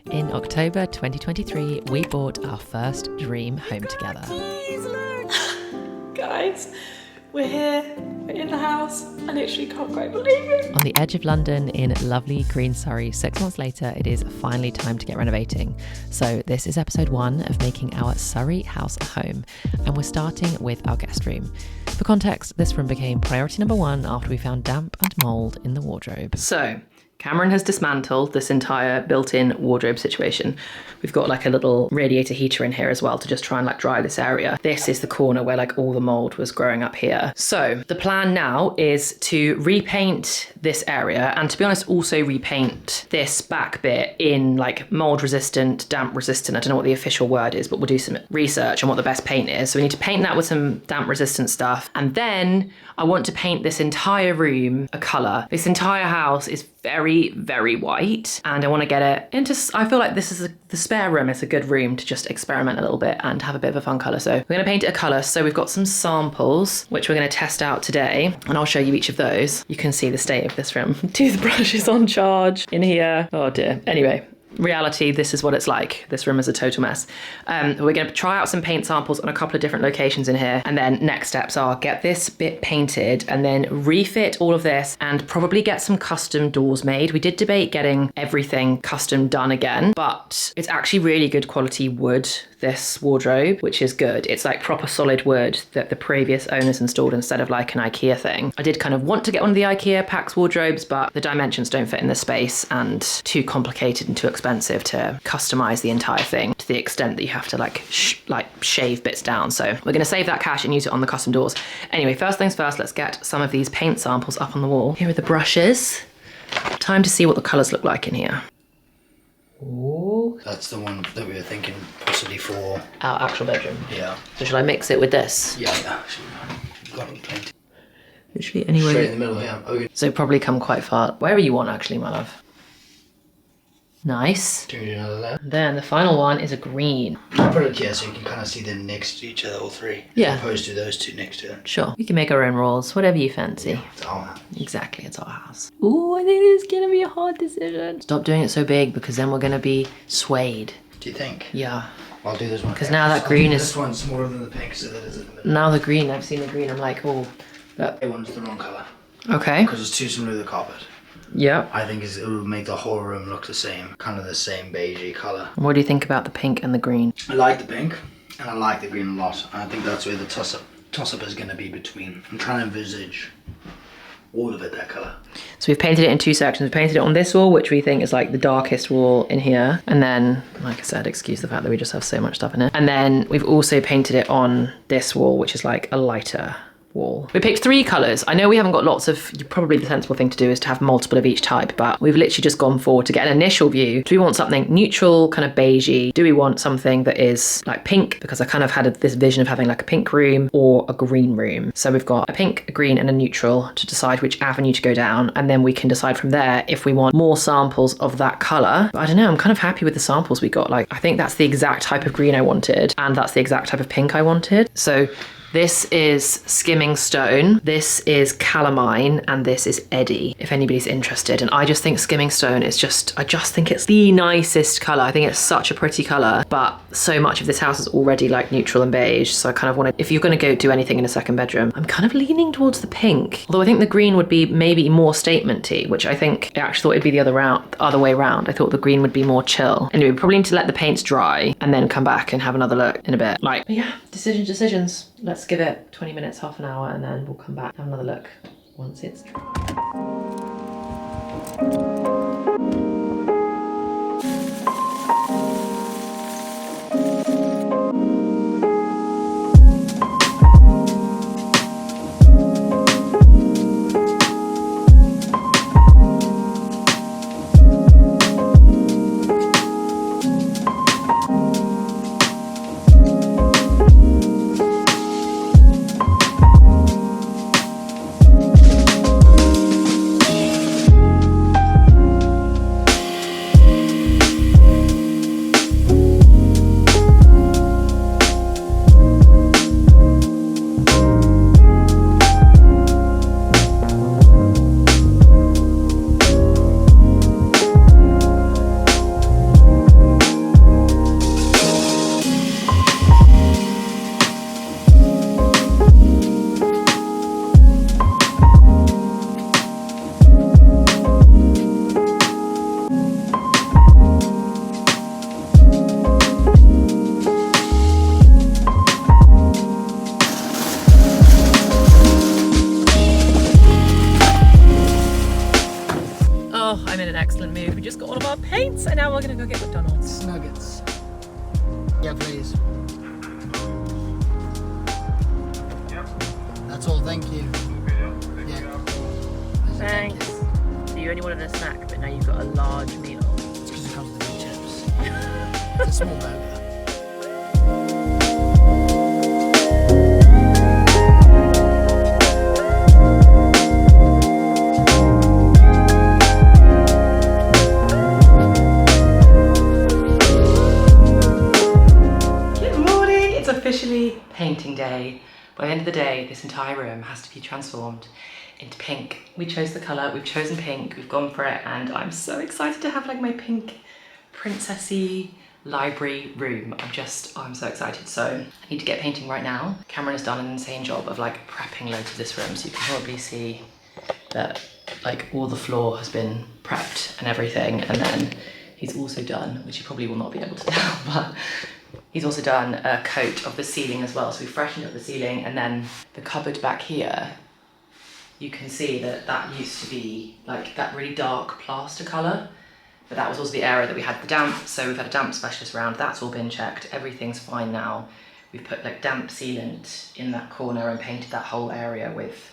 In October 2023, we bought our first dream home together. Please look. Guys, we're here, we're in the house. I literally can't quite believe it. On the edge of London in lovely green Surrey, 6 months later, it is finally time to get renovating. So this is episode 1 of making our Surrey house a home, and we're starting with our guest room. For context, this room became priority number 1 after we found damp and mould in the wardrobe. So Cameron has dismantled this entire built-in wardrobe situation. We've got like a little radiator heater in here as well to just try and like dry this area. This is the corner where like all the mold was growing up here. So the plan now is to repaint this area, and to be honest, also repaint this back bit in like mold resistant, damp resistant. I don't know what the official word is, but we'll do some research on what the best paint is. So we need to paint that with some damp resistant stuff. And then I want to paint this entire room a colour. This entire house is very, very white, and I want to get it into, I feel like this is the spare room is a good room to just experiment a little bit and have a bit of a fun colour. So we're going to paint it a colour. So we've got some samples, which we're going to test out today, and I'll show you each of those. You can see the state of this room. Toothbrush is on charge in here. Oh dear. Anyway. Reality, this is what it's like. This room is a total mess. We're going to try out some paint samples on a couple of different locations in here, and then next steps are get this bit painted and then refit all of this and probably get some custom doors made. We did debate getting everything custom done again, but it's actually really good quality wood, this wardrobe, which is good. It's like proper solid wood that the previous owners installed instead of like an IKEA thing. I did kind of want to get one of the IKEA Pax wardrobes, but the dimensions don't fit in the space and too complicated and too expensive to customize the entire thing to the extent that you have to like shave bits down. So we're going to save that cash and use it on the custom doors. Anyway, first things first, let's get some of these paint samples up on the wall. Here are the brushes. Time to see what the colors look like in here. Ooh. That's the one that we were thinking possibly for our actual bedroom. Yeah. So should I mix it with this? Yeah, actually. Got it plenty. Literally anywhere. Straight in the middle, yeah. Okay. So probably come quite far. Wherever you want actually, my love. Nice. Do you another there? Then the final one is a green. I'll put it here so you can kind of see them next to each other, all three. Yeah. As opposed to those two next to them. Sure. We can make our own rules, whatever you fancy. Yeah, it's our house. Exactly, it's our house. Ooh, I think this is gonna be a hard decision. Stop doing it so big because then we're gonna be swayed. Do you think? Yeah. I'll do this one. Because now that green is... This one's smaller than the pink, so that is in the middle. Now the green, I've seen the green, I'm like, oh. But... That one's the wrong colour. Okay. Because it's too similar to the carpet. Yep. I think it will make the whole room look the same. Kind of the same beigey colour. What do you think about the pink and the green? I like the pink, and I like the green a lot. I think that's where the toss-up is going to be between. I'm trying to envisage all of it that colour. So we've painted it in 2 sections. We've painted it on this wall, which we think is like the darkest wall in here. And then, like I said, excuse the fact that we just have so much stuff in it. And then we've also painted it on this wall, which is like a lighter wall. We picked 3 colours. I know we haven't got lots of, probably the sensible thing to do is to have multiple of each type, but we've literally just gone forward to get an initial view. Do we want something neutral, kind of beigey? Do we want something that is like pink? Because I kind of had this vision of having like a pink room or a green room. So we've got a pink, a green and a neutral to decide which avenue to go down. And then we can decide from there if we want more samples of that colour. But I don't know, I'm kind of happy with the samples we got. Like, I think that's the exact type of green I wanted, and that's the exact type of pink I wanted. So this is Skimming Stone, this is Calamine, and this is Eddie, if anybody's interested. And I just think Skimming Stone is I just think it's the nicest colour. I think it's such a pretty colour, but so much of this house is already like neutral and beige. So I kind of want to, if you're going to go do anything in a second bedroom, I'm kind of leaning towards the pink. Although I think the green would be maybe more statement-y, which I think I actually thought it'd be the other way around. I thought the green would be more chill. Anyway, we probably need to let the paints dry and then come back and have another look in a bit. Like, but yeah, decisions. Let's give it 20 minutes, half an hour, and then we'll come back and have another look once it's dry. nugget McDonald's. Nuggets. Yeah, please. That's all, thank you. Yeah. Thanks. So you only wanted a snack, but now you've got a large meal. It's because it comes with the chips. It's a small burger. Officially painting day. By the end of the day, this entire room has to be transformed into pink. We chose the colour, we've chosen pink, we've gone for it, and I'm so excited to have like my pink princessy library room. I'm so excited. So I need to get painting right now. Cameron has done an insane job of like prepping loads of this room, so you can probably see that like all the floor has been prepped and everything, and then he's also done, which you probably will not be able to tell, but he's also done a coat of the ceiling as well. So we freshened up the ceiling, and then the cupboard back here, you can see that that used to be like that really dark plaster colour, but that was also the area that we had the damp. So we've had a damp specialist around, that's all been checked, everything's fine now. We've put like damp sealant in that corner and painted that whole area with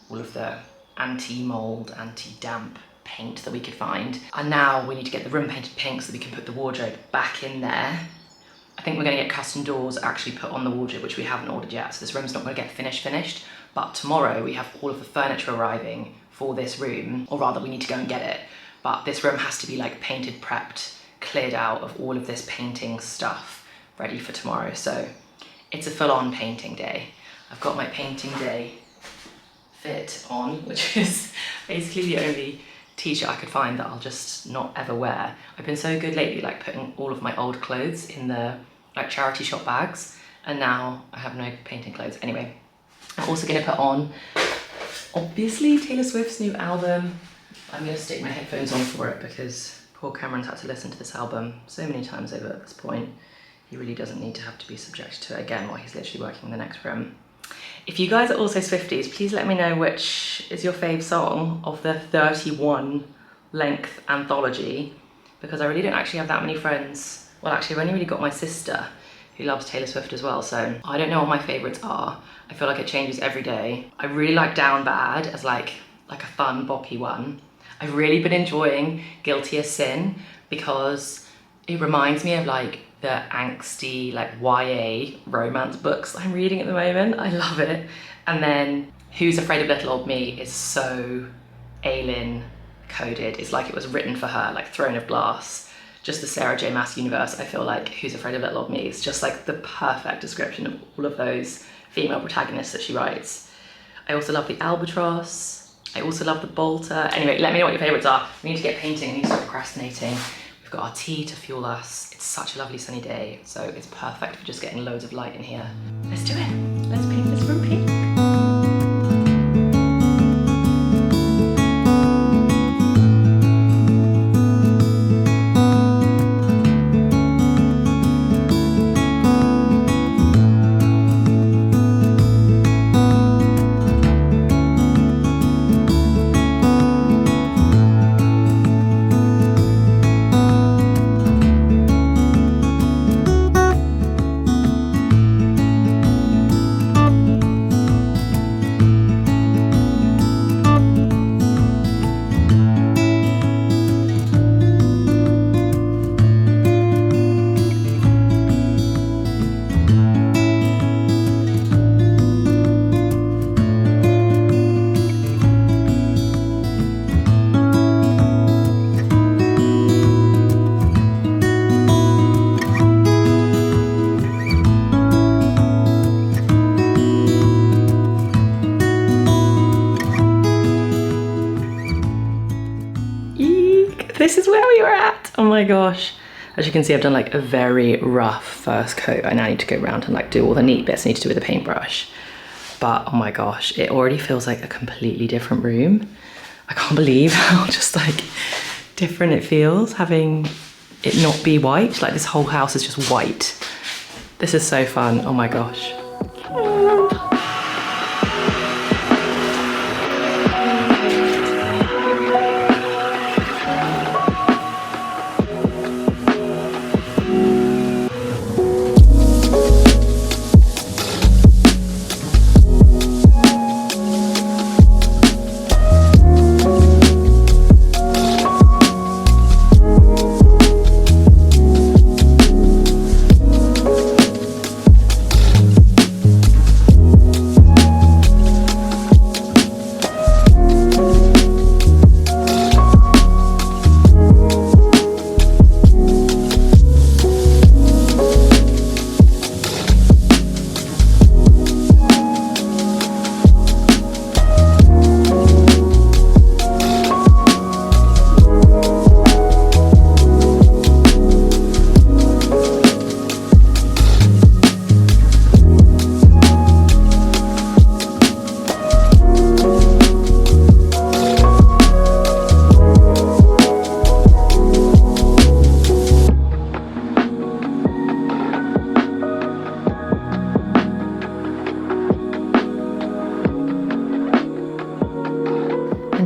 all of the anti-mould, anti-damp paint that we could find. And now we need to get the room painted pink so that we can put the wardrobe back in there. I think we're going to get custom doors actually put on the wardrobe, which we haven't ordered yet, so this room's not going to get finished, but tomorrow we have all of the furniture arriving for this room, or rather we need to go and get it, but this room has to be like painted, prepped, cleared out of all of this painting stuff, ready for tomorrow. So it's a full-on painting day. I've got my painting day fit on, which is basically the only t-shirt I could find that I'll just not ever wear. I've been so good lately, like putting all of my old clothes in the like charity shop bags, and now I have no painting clothes. Anyway, I'm also gonna put on, obviously, Taylor Swift's new album. I'm gonna stick my headphones on for it because poor Cameron's had to listen to this album so many times over at this point. He really doesn't need to have to be subjected to it again while he's literally working in the next room. If you guys are also Swifties, please let me know which is your fave song of the 31 length anthology, because I really don't actually have that many friends. Well, actually, I've only really got my sister who loves Taylor Swift as well, so I don't know what my favorites are. I feel like it changes every day. I really like Down Bad as like a fun boppy one. I've really been enjoying Guilty as Sin because it reminds me of like the angsty like YA romance books I'm reading at the moment. I love it. And then Who's Afraid of Little Old Me is so Aileen coded. It's like it was written for her, like Throne of Glass, just the Sarah J Maas universe. I feel like Who's Afraid of Little Old Me is just like the perfect description of all of those female protagonists that she writes. I also love the Albatross. I also love the Bolter. Anyway, let me know what your favorites are. We need to get painting, I need to stop procrastinating. We've got our tea to fuel us. It's such a lovely sunny day, so it's perfect for just getting loads of light in here. Let's do it. Let's paint this room pink. This is where we were at. Oh my gosh. As you can see, I've done like a very rough first coat. I now need to go around and like do all the neat bits I need to do with a paintbrush. But oh my gosh, it already feels like a completely different room. I can't believe how just like different it feels having it not be white. Like this whole house is just white. This is so fun, oh my gosh.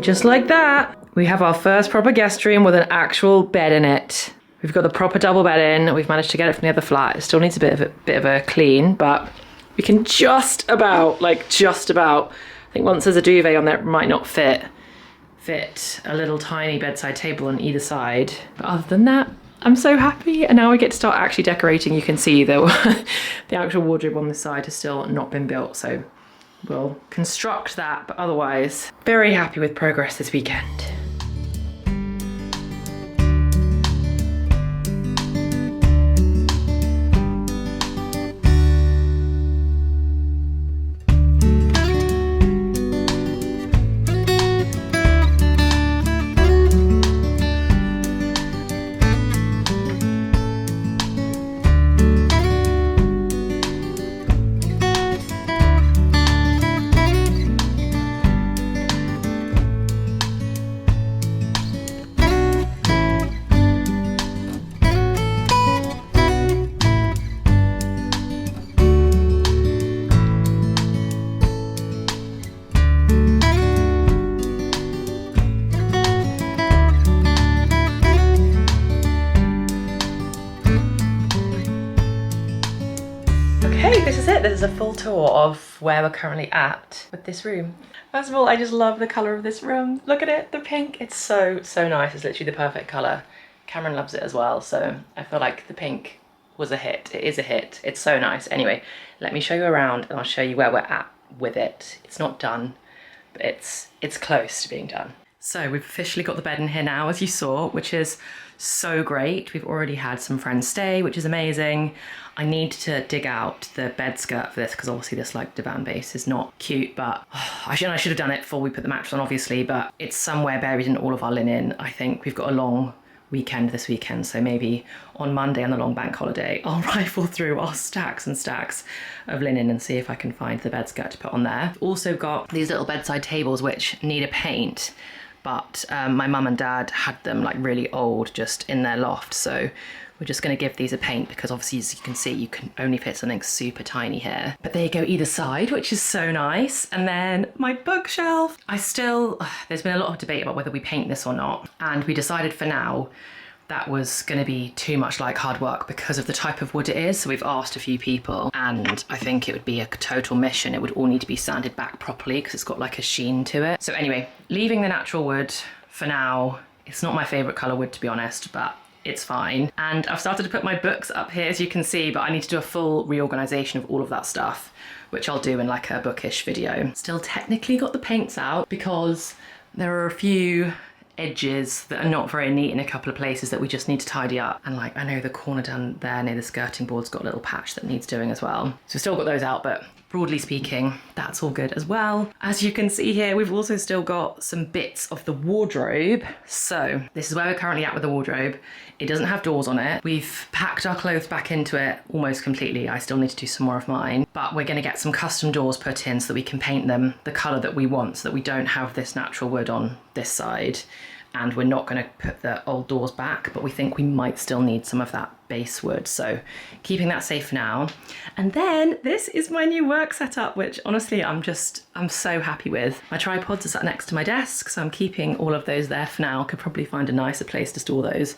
just like that, we have our first proper guest room with an actual bed in it. We've got the proper double bed in. We've managed to get it from the other flat. It still needs a bit of a clean, but we can just about, I think once there's a duvet on there, it might not fit a little tiny bedside table on either side. But other than that, I'm so happy. And now I get to start actually decorating. You can see that the actual wardrobe on this side has still not been built. So we'll construct that, but otherwise, very happy with progress this weekend. This is it. This is a full tour of where we're currently at with this room. First of all, I just love the colour of this room. Look at it, the pink. It's so nice. It's literally the perfect colour. Cameron loves it as well, so I feel like the pink was a hit. It is a hit. It's so nice. Anyway, let me show you around and I'll show you where we're at with it. It's not done, but it's close to being done. So we've officially got the bed in here now, as you saw, which is so great. We've already had some friends stay, which is amazing. I need to dig out the bed skirt for this because obviously this like divan base is not cute, but I should have done it before we put the mattress on, obviously, but it's somewhere buried in all of our linen. I think we've got a long weekend this weekend, so maybe on Monday on the long bank holiday I'll rifle through our stacks and stacks of linen and see if I can find the bed skirt to put on there. We've also got these little bedside tables which need a paint, but my mum and dad had them like really old just in their loft, so we're just going to give these a paint because obviously, as you can see, you can only fit something super tiny here. But they go either side, which is so nice. And then my bookshelf. There's been a lot of debate about whether we paint this or not. And we decided for now that was going to be too much like hard work because of the type of wood it is. So we've asked a few people and I think it would be a total mission. It would all need to be sanded back properly because it's got like a sheen to it. So anyway, leaving the natural wood for now. It's not my favourite colour wood, to be honest, but it's fine. And I've started to put my books up here, as you can see, but I need to do a full reorganization of all of that stuff, which I'll do in like a bookish video. Still technically got the paints out because there are a few edges that are not very neat in a couple of places that we just need to tidy up. And like, I know the corner down there near the skirting board's got a little patch that needs doing as well. So we've still got those out, but broadly speaking, that's all good as well. As you can see here, we've also still got some bits of the wardrobe. So this is where we're currently at with the wardrobe. It doesn't have doors on it. We've packed our clothes back into it almost completely. I still need to do some more of mine, but we're gonna get some custom doors put in so that we can paint them the color that we want so that we don't have this natural wood on this side. And we're not going to put the old doors back, but we think we might still need some of that base wood. So keeping that safe now. And then this is my new work setup, which honestly, I'm so happy with. My tripods are sat next to my desk, so I'm keeping all of those there for now. Could probably find a nicer place to store those.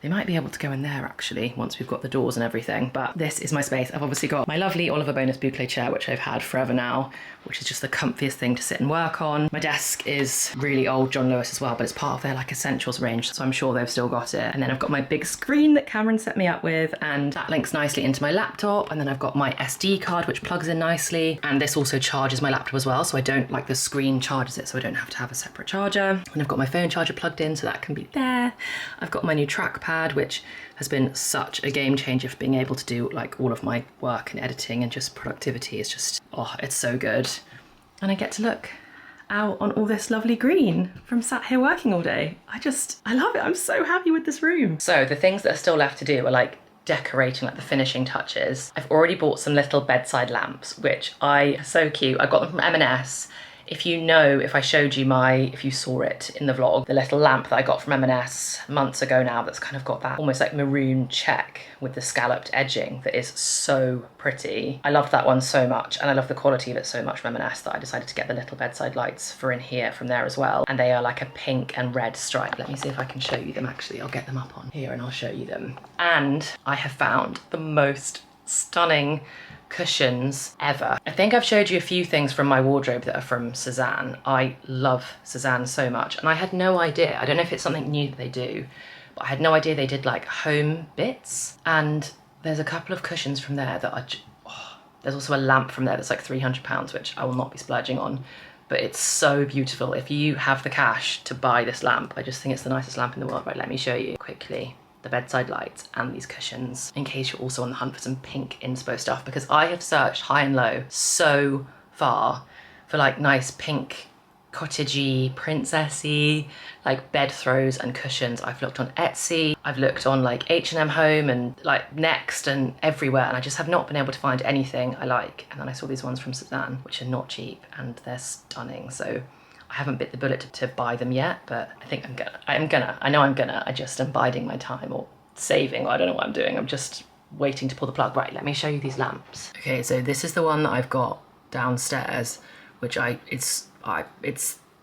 They might be able to go in there actually, once we've got the doors and everything, but this is my space. I've obviously got my lovely Oliver Bonus boucle chair, which I've had forever now, which is just the comfiest thing to sit and work on. My desk is really old John Lewis as well, but it's part of their like essentials range, so I'm sure they've still got it. And then I've got my big screen that Cameron set me up with, and that links nicely into my laptop. And then I've got my SD card, which plugs in nicely. And this also charges my laptop as well, so I don't, like the screen charges it, so I don't have to have a separate charger. And I've got my phone charger plugged in, so that can be there. I've got my new trackpad, which has been such a game changer for being able to do like all of my work and editing and just productivity. Is just, oh, it's so good. And I get to look out on all this lovely green from sat here working all day. I love it. I'm so happy with this room. So the things that are still left to do are like decorating, like the finishing touches. I've already bought some little bedside lamps, which are so cute. I got them from M&S if you know, if I showed you if you saw it in the vlog, the little lamp that I got from M&S months ago now, that's kind of got that almost like maroon check with the scalloped edging that is so pretty. I loved that one so much, and I love the quality of it so much from M&S that I decided to get the little bedside lights for in here from there as well. And they are like a pink and red stripe. Let me see if I can show you them actually. I'll get them up on here and I'll show you them. And I have found the most stunning cushions ever. I think I've showed you a few things from my wardrobe that are from Cézanne. I love Cézanne so much, and I had no idea. I don't know if it's something new that they do, but I had no idea they did like home bits. And there's a couple of cushions from there that are there's also a lamp from there that's like £300, which I will not be splurging on, but it's so beautiful. If you have the cash to buy this lamp, I just think it's the nicest lamp in the world. Right, let me show you quickly the bedside lights and these cushions, in case you're also on the hunt for some pink inspo stuff, because I have searched high and low so far for like nice pink, cottagey, princessy, like bed throws and cushions. I've looked on Etsy, I've looked on like H&M Home and like Next and everywhere, and I just have not been able to find anything I like. And then I saw these ones from Cézanne, which are not cheap and they're stunning. So I haven't bit the bullet to buy them yet, but I think I just am biding my time, or saving, or I don't know what I'm doing. I'm just waiting to pull the plug. Right, let me show you these lamps. Okay, so this is the one that I've got downstairs, which it's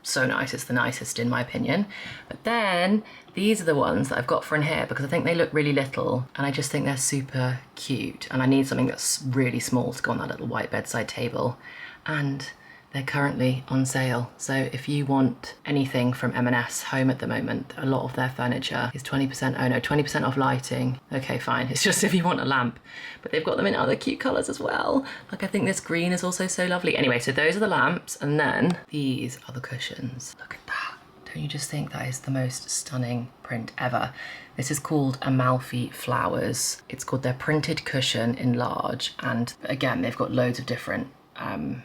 so nice. It's the nicest in my opinion. But then these are the ones that I've got for in here, because I think they look really little and I just think they're super cute, and I need something that's really small to go on that little white bedside table. And they're currently on sale. So if you want anything from M&S Home at the moment, a lot of their furniture is 20% off lighting. Okay, fine. It's just if you want a lamp, but they've got them in other cute colors as well. Like I think this green is also so lovely. Anyway, so those are the lamps, and then these are the cushions. Look at that. Don't you just think that is the most stunning print ever? This is called Amalfi Flowers. It's called their printed cushion in large. And again, they've got loads of different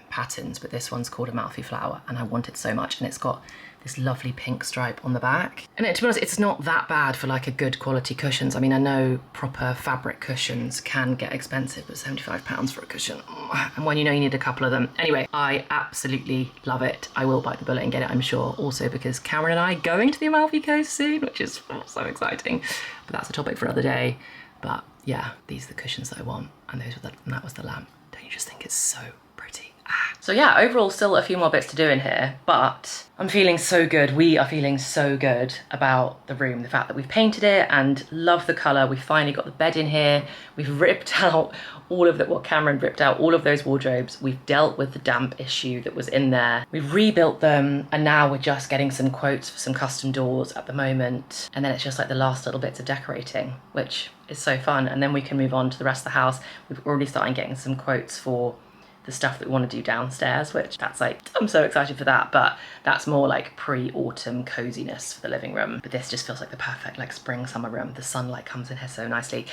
patterns, but this one's called Amalfi Flower, and I want it so much. And it's got this lovely pink stripe on the back. And to be honest, it's not that bad for like a good quality cushions. I mean, I know proper fabric cushions can get expensive, but £75 for a cushion, and when you know you need a couple of them. Anyway, I absolutely love it. I will bite the bullet and get it, I'm sure, also because Cameron and I are going to the Amalfi Coast soon, which is so exciting, but that's a topic for another day. But yeah, these are the cushions that I want, and that was the lamp. Don't you just think it's so pretty? So yeah, overall still a few more bits to do in here, but I'm feeling so good. We are feeling so good about the room. The fact that we've painted it and love the colour. We finally got the bed in here. We've ripped out all of Cameron ripped out all of those wardrobes. We've dealt with the damp issue that was in there. We've rebuilt them, and now we're just getting some quotes for some custom doors at the moment. And then it's just like the last little bits of decorating, which is so fun. And then we can move on to the rest of the house. We've already started getting some quotes for the stuff that we want to do downstairs, which that's like, I'm so excited for that, but that's more like pre-autumn coziness for the living room. But this just feels like the perfect like spring summer room. The sunlight comes in here so nicely.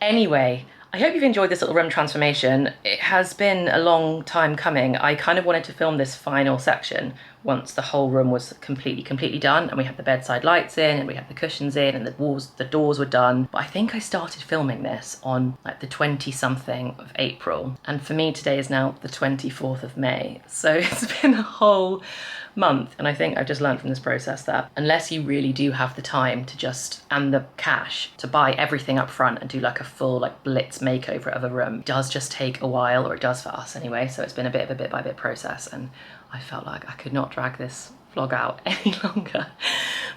Anyway, I hope you've enjoyed this little room transformation. It has been a long time coming. I kind of wanted to film this final section once the whole room was completely done, and we had the bedside lights in and we had the cushions in and the doors were done. But I think I started filming this on like the 20-something of April, and for me today is now the 24th of May. So it's been a whole month, and I think I've just learned from this process that unless you really do have the time to just, and the cash to buy everything up front and do like a full like blitz makeover of a room, it does just take a while, or it does for us anyway. So it's been a bit of a bit by bit process, and I felt like I could not drag this vlog out any longer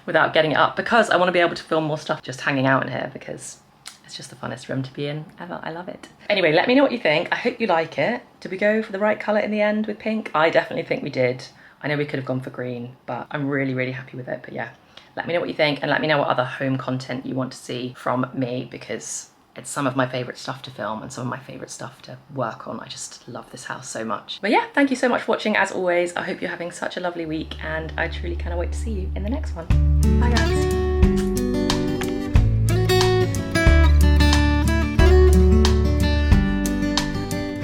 without getting it up, because I want to be able to film more stuff just hanging out in here, because it's just the funnest room to be in ever. I love it. Anyway, let me know what you think. I hope you like it. Did we go for the right colour in the end with pink? I definitely think we did. I know we could have gone for green, but I'm really happy with it. But yeah, let me know what you think, and let me know what other home content you want to see from me, because it's some of my favourite stuff to film and some of my favourite stuff to work on. I just love this house so much. But yeah, thank you so much for watching as always. I hope you're having such a lovely week, and I truly cannot wait to see you in the next one. Bye guys.